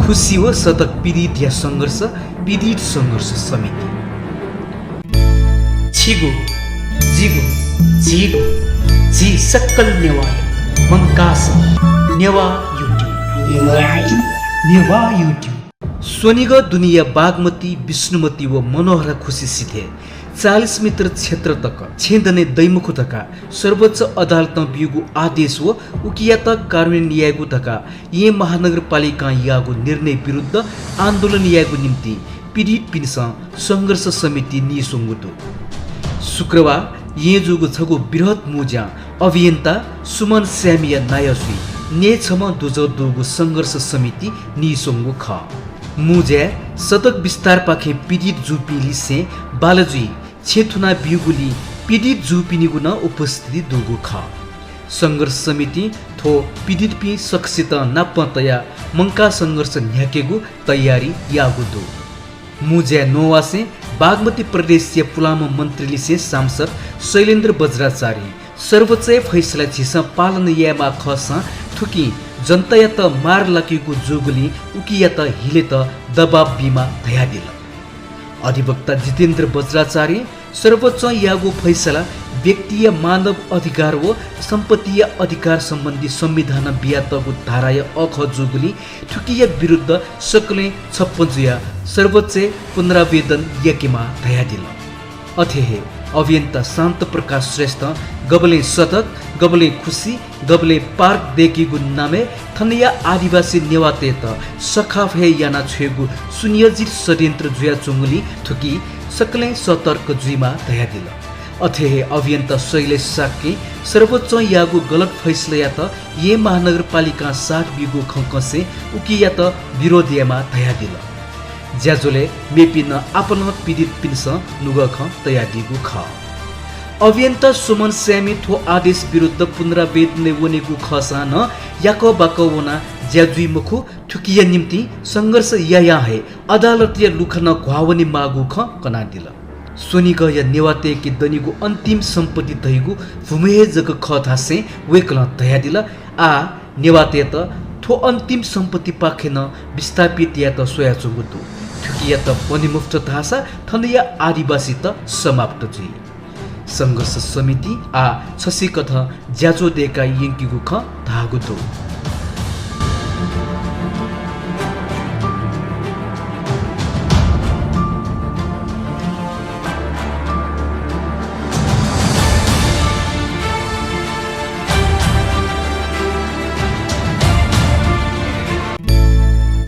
खुसी व सतत पीडित या सङ्घर्ष पीडित सङ्घर्ष समिति छिगो जिगो झिगो झी सक्कल नेवाय मंकास नेवा युट्युब स्वनिग दुनिया बागमती विष्णुमती व मनोहर खुसी सिथे 40 मिटर क्षेत्र तक छेदने दैमुख तका सर्वोच्च अदालत बिगु आदेश व उकियात कार्यान्वयन यागु तका ये महानगरपालिका यागु निर्णय विरुद्ध आन्दोलन यागु निम्ति पीडित पिनिस सङ्घर्ष समिति निसुङ्गुदु शुक्रबार ये जुगु छगु बृहत मुजा अभियन्ता सुमन स्यामिया नायसुई ने छम दुजो दुगु सङ्घर्ष समिति निसुङ्गु ख मुजे सतक विस्तार पाखे पीडित जुपी लिसे बालजुई छेथुना बिगुली पीडित जुपिनीगु न उपस्थिति दुगु ख सङ्घर्ष समिति थो पीडित पि सक्षित नापतया मंका सङ्घर्ष न्याकेगु तयारी यागु दु मुजे नोवासे बागमती प्रदेशीय पुलाम मन्त्रीले से सांसद शैलेन्द्र बज्राचार्य सर्वोच्च फैसला छिस पालन यामा खस थुकी जनता या त मार लाकीको जोगली उकी या त हिले त दबाब बिमा धया दिल अधिवक्ता जितेन्द्र बज्राचार्य सर्वोच्च यागो फैसला व्यक्तिय मानव अधिकार व सम्पत्तिय अधिकार सम्बन्धी संविधान बियातको धाराय अख जोगली थुकिया विरुद्ध सकले 56 सर्वोच्च पुनरावेदन यकेमा धया दिल अथेहे अभियन्ता शान्त प्रकाश श्रेष्ठ गबले सतत गबले खुसी गबले पार्क देखिगु नामे थनिया आदिवासी नेवाते त सखाफ हे याना छेगु सुनियोजित षड्यन्त्र जुया चुङ्गुली थुकी सकले सतर्क जुइमा धया दिल अथेहे अभियन्ता शैलेश साक्के सर्वोच्च यागु गलत फैसला या त ये महानगरपालिका 60 बिगु खंकसे उकी या त विरोधीयमा धया दिल ज्याजोले मेपिन आपन पीडित पिन्स नुगख तया दिगु ख अभियन्ता सुमन स्यामी थो आदेश विरुद्ध पुनरावेदन वनेगु खसा न याको बाकवना ज्याजुई मुखु थुकिया निम्ति सङ्घर्ष या है अदालतीय लुखन घ्वावनी मागु ख कना दिल सोनिक या नेवाते कि दनिगु अन्तिम सम्पत्ति दहिगु भूमिहे जग ख थासे वेकल दया दिल आ नेवाते त थो अन्तिम सम्पत्ति पाखेन विस्थापित या त सोया चुगुतु थुकिया त पनिमुक्त थासा थनिया आदिवासी त समाप्त जी सङ्घर्ष समिति आ छसी कथा ज्याजो देका यंकिगु ख धागुतु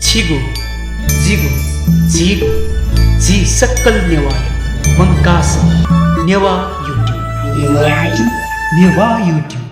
छिगो जिगो झिगो झी सक्कल नेवाय मंकास नेवा युट्युब